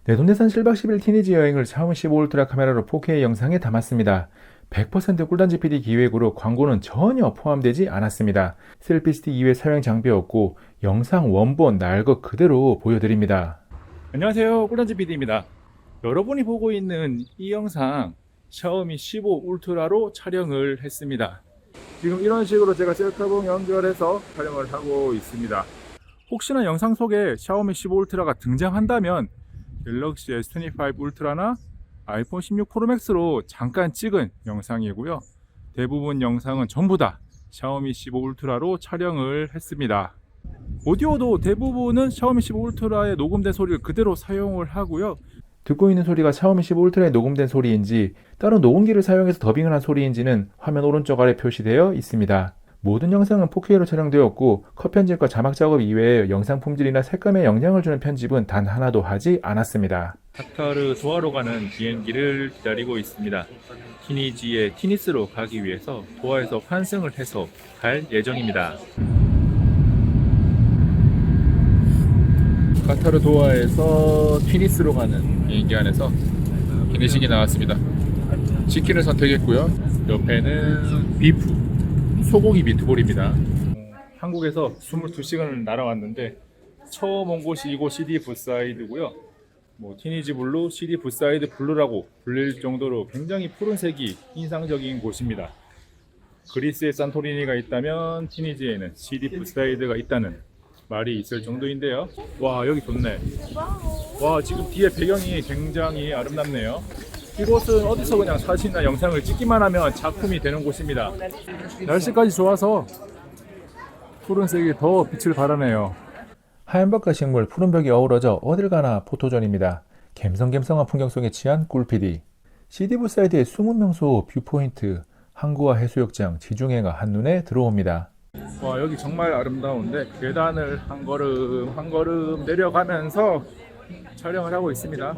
내돈내산 7박 10일 티니지 여행을 샤오미 15 울트라 카메라로 4K 영상에 담았습니다. 100% 꿀단지 PD 기획으로 광고는 전혀 포함되지 않았습니다. 셀피 스틱 이외 사용 장비였고 영상 원본 날 것 그대로 보여드립니다. 안녕하세요, 꿀단지 PD입니다. 여러분이 보고 있는 이 영상 샤오미 15 울트라로 촬영을 했습니다. 지금 이런 식으로 제가 셀카봉 연결해서 촬영을 하고 있습니다. 혹시나 영상 속에 샤오미 15 울트라가 등장한다면 갤럭시 S25 울트라나 아이폰 16 프로맥스로 잠깐 찍은 영상이고요. 대부분 영상은 전부 다 샤오미 15 울트라로 촬영을 했습니다. 오디오도 대부분은 샤오미 15 울트라에 녹음된 소리를 그대로 사용을 하고요. 듣고 있는 소리가 샤오미 15 울트라에 녹음된 소리인지 따로 녹음기를 사용해서 더빙을 한 소리인지는 화면 오른쪽 아래 표시되어 있습니다. 모든 영상은 4K로 촬영되었고 컷 편집과 자막 작업 이외에 영상 품질이나 색감에 영향을 주는 편집은 단 하나도 하지 않았습니다. 카타르 도하로 가는 비행기를 기다리고 있습니다. 티니지의 티니스로 가기 위해서 도하에서 환승을 해서 갈 예정입니다. 카타르 도하에서 티니스로 가는 비행기 안에서 기내식이 나왔습니다. 치킨을 선택했고요. 옆에는 비프 소고기 미트볼입니다. 한국에서 22시간을 날아왔는데 처음 온 곳이 이곳 CD 붓사이드고요. 티니지 블루, CD 붓사이드 블루라고 불릴 정도로 굉장히 푸른색이 인상적인 곳입니다. 그리스에 산토리니가 있다면 티니지에는 CD 붓사이드가 있다는 말이 있을 정도인데요. 와, 여기 좋네. 와, 지금 뒤에 배경이 굉장히 아름답네요. 이곳은 어디서 그냥 사진이나 영상을 찍기만 하면 작품이 되는 곳입니다. 날씨까지 좋아서 푸른색이 더 빛을 발하네요. 하얀 벽과 식물, 푸른 벽이 어우러져 어딜 가나 포토존입니다. 갬성갬성한 풍경 속에 취한 꿀PD. CD 붓사이드의 숨은 명소 뷰포인트, 항구와 해수욕장, 지중해가 한눈에 들어옵니다. 와, 여기 정말 아름다운데 계단을 한 걸음 한 걸음 내려가면서 촬영을 하고 있습니다.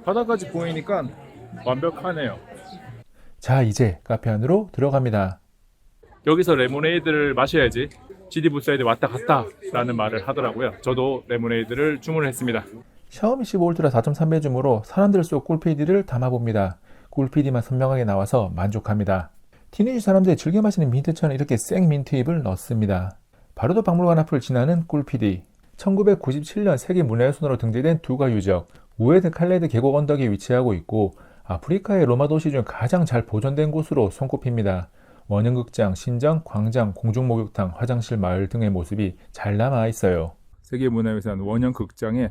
바다까지 보이니까 완벽하네요. 자, 이제 카페 안으로 들어갑니다. 여기서 레모네이드를 마셔야지 CD 붓사이드 왔다 갔다 라는 말을 하더라고요. 저도 레모네이드를 주문을 했습니다. 샤오미 15 울트라 4.3배 줌으로 사람들 속 꿀PD를 담아봅니다. 꿀PD만 선명하게 나와서 만족합니다. 티니지 사람들이 즐겨 마시는 민트차는 이렇게 생 민트잎을 넣습니다. 바로도 박물관 앞을 지나는 꿀PD. 1997년 세계 문화유산으로 등재된 두가 유적, 우에드 칼레드 계곡 언덕에 위치하고 있고 아프리카의 로마 도시 중 가장 잘 보존된 곳으로 손꼽힙니다. 원형극장, 신전, 광장, 공중목욕탕, 화장실, 마을 등의 모습이 잘 남아 있어요. 세계문화유산 원형극장의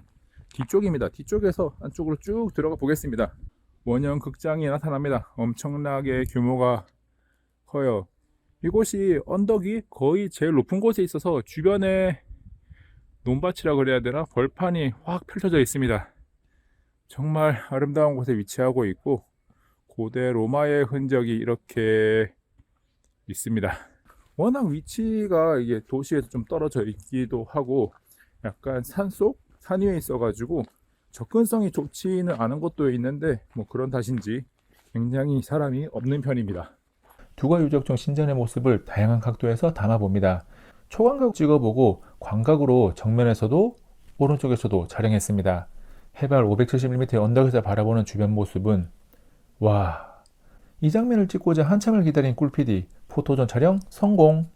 뒤쪽입니다. 뒤쪽에서 안쪽으로 쭉 들어가 보겠습니다. 원형극장이 나타납니다. 엄청나게 규모가 커요. 이곳이 언덕이 거의 제일 높은 곳에 있어서 주변에 논밭이라 그래야 되나? 벌판이 확 펼쳐져 있습니다. 정말 아름다운 곳에 위치하고 있고 고대 로마의 흔적이 이렇게 있습니다. 워낙 위치가 이게 도시에서 좀 떨어져 있기도 하고 약간 산속? 산 위에 있어가지고 접근성이 좋지는 않은 곳도 있는데 그런 탓인지 굉장히 사람이 없는 편입니다. 두가 유적 중 신전의 모습을 다양한 각도에서 담아봅니다. 초광각 찍어보고 광각으로 정면에서도 오른쪽에서도 촬영했습니다. 해발 571m의 언덕에서 바라보는 주변 모습은 와, 이 장면을 찍고자 한참을 기다린 꿀PD. 포토존 촬영 성공.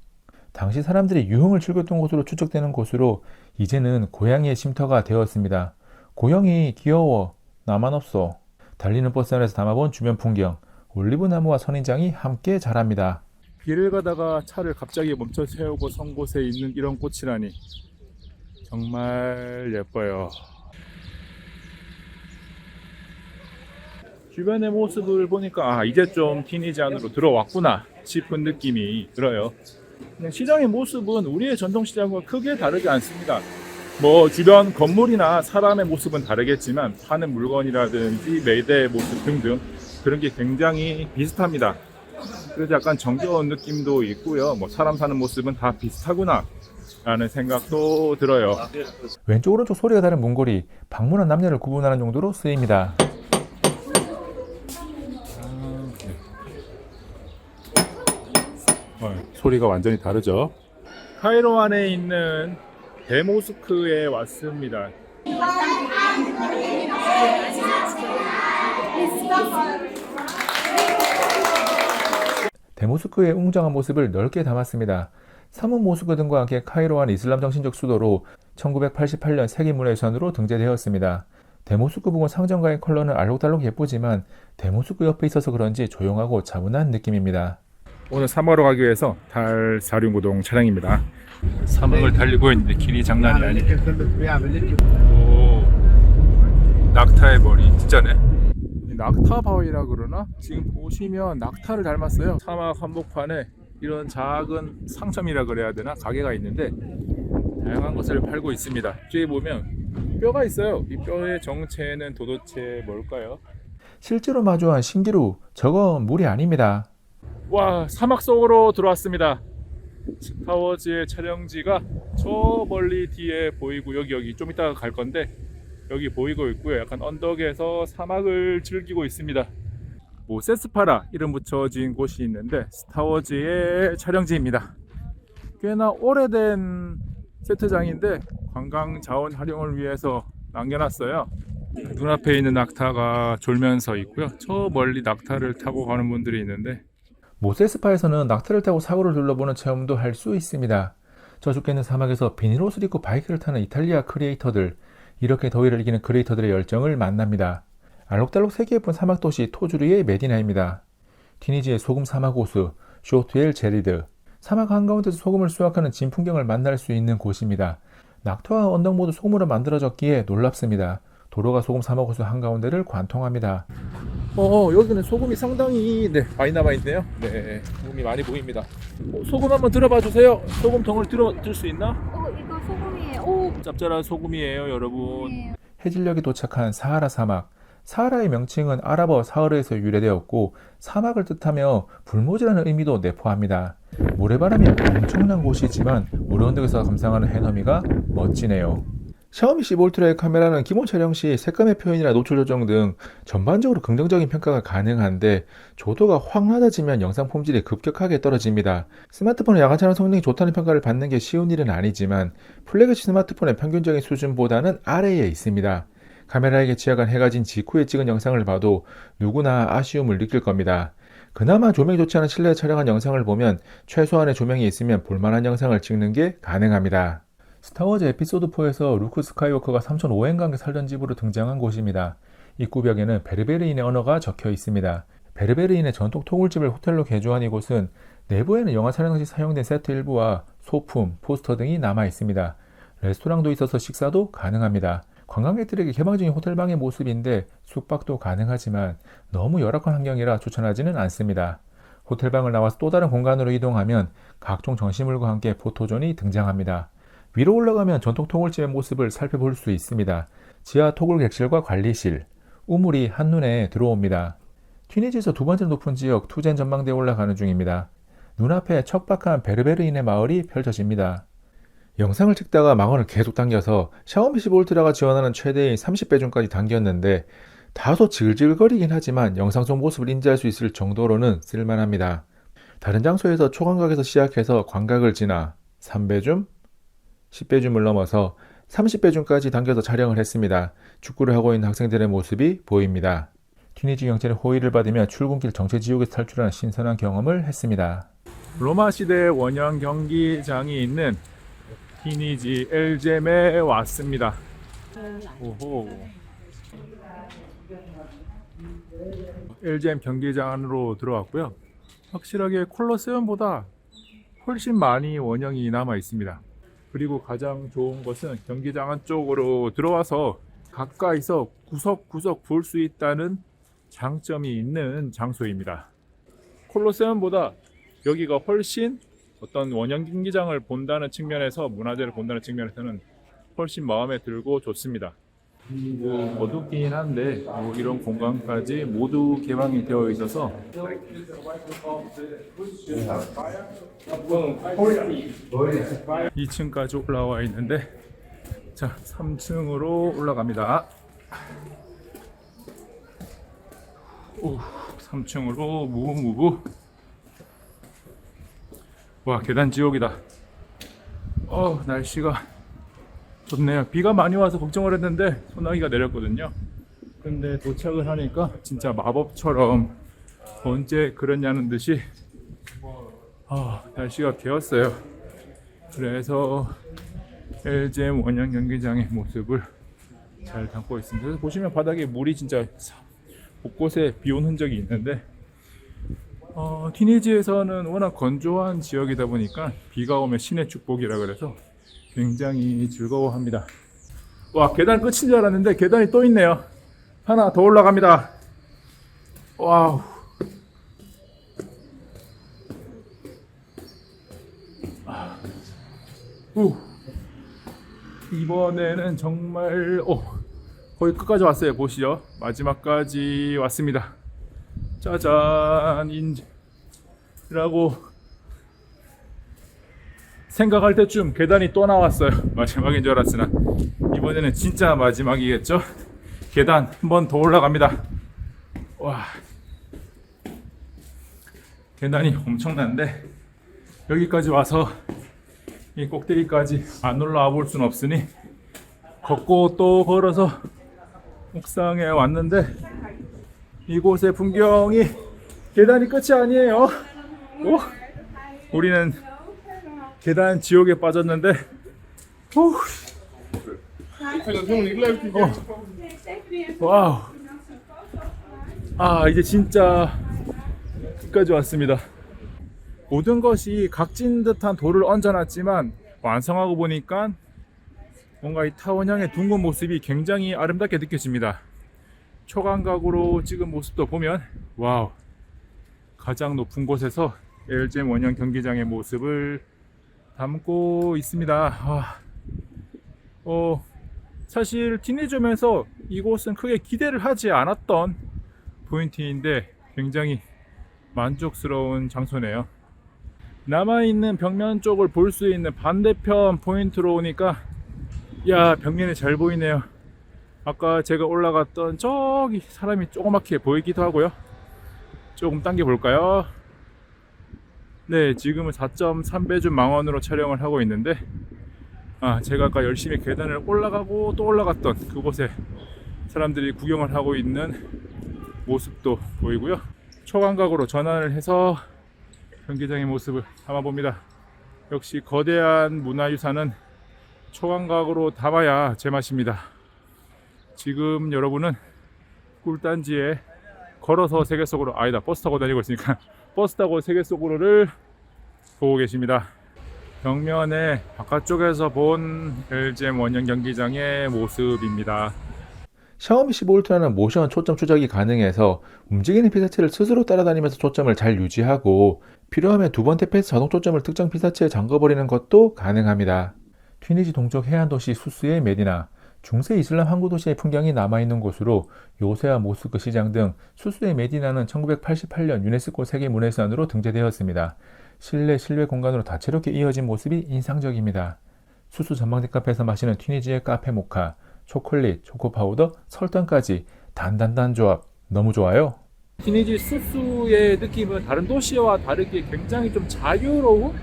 당시 사람들이 유흥을 즐겼던 곳으로 추측되는 곳으로 이제는 고양이의 쉼터가 되었습니다. 고양이 귀여워, 나만 없어. 달리는 버스 안에서 담아본 주변 풍경, 올리브나무와 선인장이 함께 자랍니다. 길을 가다가 차를 갑자기 멈춰 세우고 선 곳에 있는 이런 꽃이라니 정말 예뻐요. 주변의 모습을 보니까 이제 좀 티니지 안으로 들어왔구나 싶은 느낌이 들어요. 그냥 시장의 모습은 우리의 전통시장과 크게 다르지 않습니다. 주변 건물이나 사람의 모습은 다르겠지만 파는 물건이라든지 매대의 모습 등등 그런 게 굉장히 비슷합니다. 그래서 약간 정겨운 느낌도 있고요. 사람 사는 모습은 다 비슷하구나 라는 생각도 들어요. 왼쪽 오른쪽 소리가 다른 문고리, 방문한 남녀를 구분하는 용도로 쓰입니다. 소리가 완전히 다르죠. 카이로 안에 있는 대모스크에 왔습니다. 데모스크의 웅장한 모습을 넓게 담았습니다. 사문 모스크 등과 함께 카이로한 이슬람 정신적 수도로 1988년 세계문화유산으로 등재되었습니다. 데모스크 부근 상점가의 컬러는 알록달록 예쁘지만 데모스크 옆에 있어서 그런지 조용하고 차분한 느낌입니다. 오늘 사막으로 가기 위해서 달 사륜구동 차량입니다. 사막을 달리고 있는데 길이 장난이 아니에요. 오, 낙타의 머리 진짜네. 낙타 바위라 그러나? 지금 보시면 낙타를 닮았어요. 사막 한복판에 이런 작은 상점이라 그래야 되나? 가게가 있는데 다양한 것을 팔고 있습니다. 뒤에 보면 뼈가 있어요. 이 뼈의 정체는 도대체 뭘까요? 실제로 마주한 신기루, 저건 물이 아닙니다. 와, 사막 속으로 들어왔습니다. 스타워즈의 촬영지가 저 멀리 뒤에 보이고 여기 좀 이따가 갈 건데 여기 보이고 있고요. 약간 언덕에서 사막을 즐기고 있습니다. 모세스파라 이름 붙여진 곳이 있는데 스타워즈의 촬영지입니다. 꽤나 오래된 세트장인데 관광 자원 활용을 위해서 남겨놨어요. 눈앞에 있는 낙타가 졸면서 있고요. 저 멀리 낙타를 타고 가는 분들이 있는데 모세스파에서는 낙타를 타고 사고를 둘러보는 체험도 할 수 있습니다. 저 죽겠는 사막에서 비닐옷을 입고 바이크를 타는 이탈리아 크리에이터들, 이렇게 더위를 이기는 크리에이터들의 열정을 만납니다. 알록달록 세계 예쁜 사막 도시 토주르의 메디나입니다. 티니지의 소금 사막 호수 쇼트엘 제리드, 사막 한가운데서 소금을 수확하는 진풍경을 만날 수 있는 곳입니다. 낙타와 언덕 모두 소금으로 만들어졌기에 놀랍습니다. 도로가 소금 사막 호수 한가운데를 관통합니다. 여기는 소금이 상당히 많이 남아있네요. 네, 소금이 많이 보입니다. 소금 한번 들어봐 주세요. 소금통을 들 수 있나? 이거 소금이에요. 오, 짭짤한 소금이에요, 여러분. 네. 해질녘에 도착한 사하라 사막. 사하라의 명칭은 아랍어 사흐르에서 유래되었고 사막을 뜻하며 불모지라는 의미도 내포합니다. 모래바람이 엄청난 곳이지만 물 언덕에서 감상하는 해넘이가 멋지네요. 샤오미 15Ultra의 카메라는 기본 촬영 시 색감의 표현이나 노출 조정 등 전반적으로 긍정적인 평가가 가능한데 조도가 확 낮아지면 영상 품질이 급격하게 떨어집니다. 스마트폰의 야간 촬영 성능이 좋다는 평가를 받는 게 쉬운 일은 아니지만 플래그십 스마트폰의 평균적인 수준보다는 아래에 있습니다. 카메라에게 취약한 해가 진 직후에 찍은 영상을 봐도 누구나 아쉬움을 느낄 겁니다. 그나마 조명이 좋지 않은 실내에 촬영한 영상을 보면 최소한의 조명이 있으면 볼만한 영상을 찍는 게 가능합니다. 스타워즈 에피소드 4에서 루크 스카이워커가 3,500년 살던 집으로 등장한 곳입니다. 입구벽에는 베르베르인의 언어가 적혀 있습니다. 베르베르인의 전통 토굴집을 호텔로 개조한 이곳은 내부에는 영화 촬영 시 사용된 세트 일부와 소품, 포스터 등이 남아 있습니다. 레스토랑도 있어서 식사도 가능합니다. 관광객들에게 개방 중인 호텔방의 모습인데 숙박도 가능하지만 너무 열악한 환경이라 추천하지는 않습니다. 호텔방을 나와서 또 다른 공간으로 이동하면 각종 전시물과 함께 포토존이 등장합니다. 위로 올라가면 전통 토굴집의 모습을 살펴볼 수 있습니다. 지하 토굴 객실과 관리실, 우물이 한눈에 들어옵니다. 튀니지에서 두 번째 높은 지역 투젠 전망대에 올라가는 중입니다. 눈앞에 척박한 베르베르인의 마을이 펼쳐집니다. 영상을 찍다가 망원을 계속 당겨서 샤오미 15Ultra가 지원하는 최대인 30배 줌까지 당겼는데 다소 지글지글거리긴 하지만 영상 속 모습을 인지할 수 있을 정도로는 쓸만합니다. 다른 장소에서 초광각에서 시작해서 광각을 지나 3배 줌, 10배 줌을 넘어서 30배 줌까지 당겨서 촬영을 했습니다. 축구를 하고 있는 학생들의 모습이 보입니다. 튀니지 경찰의 호의를 받으며 출근길 정체지옥에서 탈출하는 신선한 경험을 했습니다. 로마 시대 원형 경기장이 있는 티니지 엘젬에 왔습니다. 오호. 엘젬 경기장 안으로 들어왔고요. 확실하게 콜로세움보다 훨씬 많이 원형이 남아 있습니다. 그리고 가장 좋은 것은 경기장 안쪽으로 들어와서 가까이서 구석구석 볼 수 있다는 장점이 있는 장소입니다. 콜로세움보다 여기가 훨씬 어떤 원형 경기장을 본다는 측면에서, 문화재를 본다는 측면에서는 훨씬 마음에 들고 좋습니다. 어둡긴 한데 이런 공간까지 모두 개방이 되어 있어서 2층까지 올라와 있는데, 자, 3층으로 올라갑니다. 3층으로 무브무브. 와, 계단 지옥이다. 날씨가 좋네요. 비가 많이 와서 걱정을 했는데 소나기가 내렸거든요. 근데 도착을 하니까 진짜 마법처럼 언제 그랬냐는 듯이 날씨가 개었어요. 그래서 LGM 원형 경기장의 모습을 잘 담고 있습니다. 그래서 보시면 바닥에 물이 진짜 곳곳에 비온 흔적이 있는데 티니지에서는 워낙 건조한 지역이다 보니까 비가 오면 신의 축복이라 그래서 굉장히 즐거워합니다. 와, 계단 끝인 줄 알았는데 계단이 또 있네요. 하나 더 올라갑니다. 와우. 이번에는 정말 거의 끝까지 왔어요. 보시죠. 마지막까지 왔습니다. 짜잔, 인지라고 생각할 때쯤 계단이 또 나왔어요. 마지막인 줄 알았으나 이번에는 진짜 마지막이겠죠. 계단 한 번 더 올라갑니다. 와, 계단이 엄청난데 여기까지 와서 이 꼭대기까지 안 올라와 볼 수는 없으니 걷고 또 걸어서 옥상에 왔는데 이곳의 풍경이 계단이 끝이 아니에요. 우리는 계단 지옥에 빠졌는데 와우. 이제 진짜 끝까지 왔습니다. 모든 것이 각진 듯한 돌을 얹어놨지만 완성하고 보니까 뭔가 이 타원형의 둥근 모습이 굉장히 아름답게 느껴집니다. 초광각으로 찍은 모습도 보면 와우, 가장 높은 곳에서 LGM 원형 경기장의 모습을 담고 있습니다. 사실 티니지홈에서 이곳은 크게 기대를 하지 않았던 포인트인데 굉장히 만족스러운 장소네요. 남아있는 벽면 쪽을 볼 수 있는 반대편 포인트로 오니까 야, 벽면이 잘 보이네요. 아까 제가 올라갔던 저기 사람이 조그맣게 보이기도 하고요. 조금 당겨 볼까요? 네, 지금은 4.3배준 망원으로 촬영을 하고 있는데 제가 아까 열심히 계단을 올라가고 또 올라갔던 그곳에 사람들이 구경을 하고 있는 모습도 보이고요. 초광각으로 전환을 해서 경기장의 모습을 담아봅니다. 역시 거대한 문화유산은 초광각으로 담아야 제맛입니다. 지금 여러분은 꿀단지에 걸어서 세계 속으로, 버스 타고 다니고 있으니까 버스 타고 세계 속으로를 보고 계십니다. 벽면에 바깥쪽에서 본 LGM 원형 경기장의 모습입니다. 샤오미 15 울트라는 모션 초점 추적이 가능해서 움직이는 피사체를 스스로 따라다니면서 초점을 잘 유지하고 필요하면 두 번 탭해서 자동 초점을 특정 피사체에 잠궈버리는 것도 가능합니다. 튀니지 동쪽 해안도시 수스의 메디나, 중세 이슬람 항구 도시의 풍경이 남아있는 곳으로 요새와 모스크 시장 등 수스의 메디나는 1988년 유네스코 세계문화유산으로 등재되었습니다. 실외 공간으로 다채롭게 이어진 모습이 인상적입니다. 수스 전망대 카페에서 마시는 튀니지의 카페 모카, 초콜릿, 초코파우더, 설탕까지 단단단 조합 너무 좋아요. 티니지 수스의 느낌은 다른 도시와 다르게 굉장히 좀 자유로운,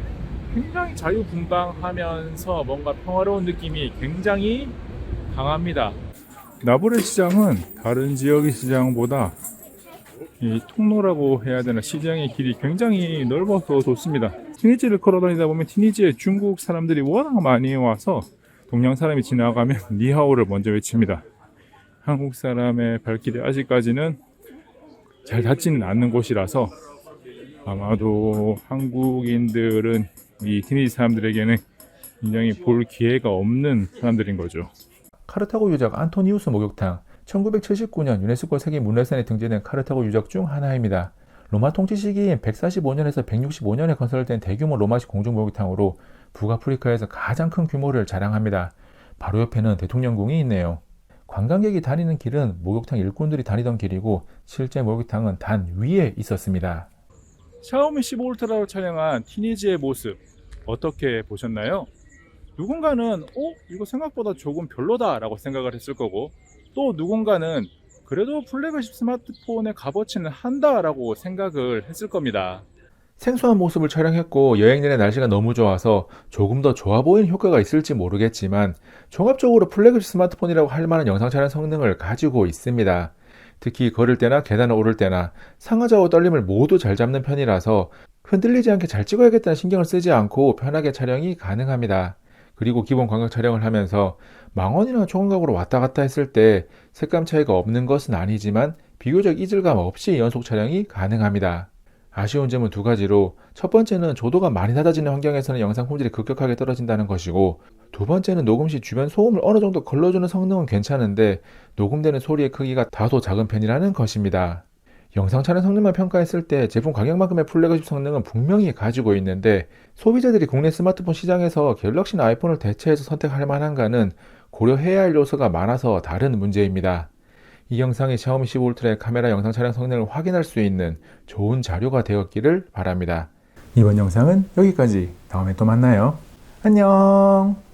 굉장히 자유분방하면서 뭔가 평화로운 느낌이 굉장히 강합니다. 나부레 시장은 다른 지역의 시장보다 이 통로라고 해야 되나, 시장의 길이 굉장히 넓어서 좋습니다. 티니지를 걸어다니다 보면 티니지에 중국 사람들이 워낙 많이 와서 동양 사람이 지나가면 니하오를 먼저 외칩니다. 한국 사람의 발길이 아직까지는 잘 닿지는 않는 곳이라서 아마도 한국인들은 이 티니지 사람들에게는 굉장히 볼 기회가 없는 사람들인 거죠. 카르타고 유적 안토니우스 목욕탕, 1979년 유네스코 세계문화유산에 등재된 카르타고 유적 중 하나입니다. 로마 통치 시기인 145년에서 165년에 건설된 대규모 로마식 공중목욕탕으로 북아프리카에서 가장 큰 규모를 자랑합니다. 바로 옆에는 대통령궁이 있네요. 관광객이 다니는 길은 목욕탕 일꾼들이 다니던 길이고 실제 목욕탕은 단 위에 있었습니다. 샤오미 15 울트라로 촬영한 티니지의 모습 어떻게 보셨나요? 누군가는 이거 생각보다 조금 별로다 라고 생각을 했을 거고, 또 누군가는 그래도 플래그십 스마트폰의 값어치는 한다 라고 생각을 했을 겁니다. 생소한 모습을 촬영했고 여행 내내 날씨가 너무 좋아서 조금 더 좋아 보이는 효과가 있을지 모르겠지만 종합적으로 플래그십 스마트폰이라고 할 만한 영상 촬영 성능을 가지고 있습니다. 특히 걸을 때나 계단을 오를 때나 상하좌우 떨림을 모두 잘 잡는 편이라서 흔들리지 않게 잘 찍어야겠다는 신경을 쓰지 않고 편하게 촬영이 가능합니다. 그리고 기본 광각 촬영을 하면서 망원이나 초광각으로 왔다 갔다 했을 때 색감 차이가 없는 것은 아니지만 비교적 이질감 없이 연속 촬영이 가능합니다. 아쉬운 점은 두 가지로, 첫 번째는 조도가 많이 낮아지는 환경에서는 영상 품질이 급격하게 떨어진다는 것이고, 두 번째는 녹음 시 주변 소음을 어느 정도 걸러주는 성능은 괜찮은데 녹음되는 소리의 크기가 다소 작은 편이라는 것입니다. 영상 촬영 성능만 평가했을 때 제품 가격만큼의 플래그십 성능은 분명히 가지고 있는데, 소비자들이 국내 스마트폰 시장에서 갤럭시나 아이폰을 대체해서 선택할 만한가는 고려해야 할 요소가 많아서 다른 문제입니다. 이 영상이 샤오미 15 울트라의 카메라 영상 촬영 성능을 확인할 수 있는 좋은 자료가 되었기를 바랍니다. 이번 영상은 여기까지. 다음에 또 만나요. 안녕.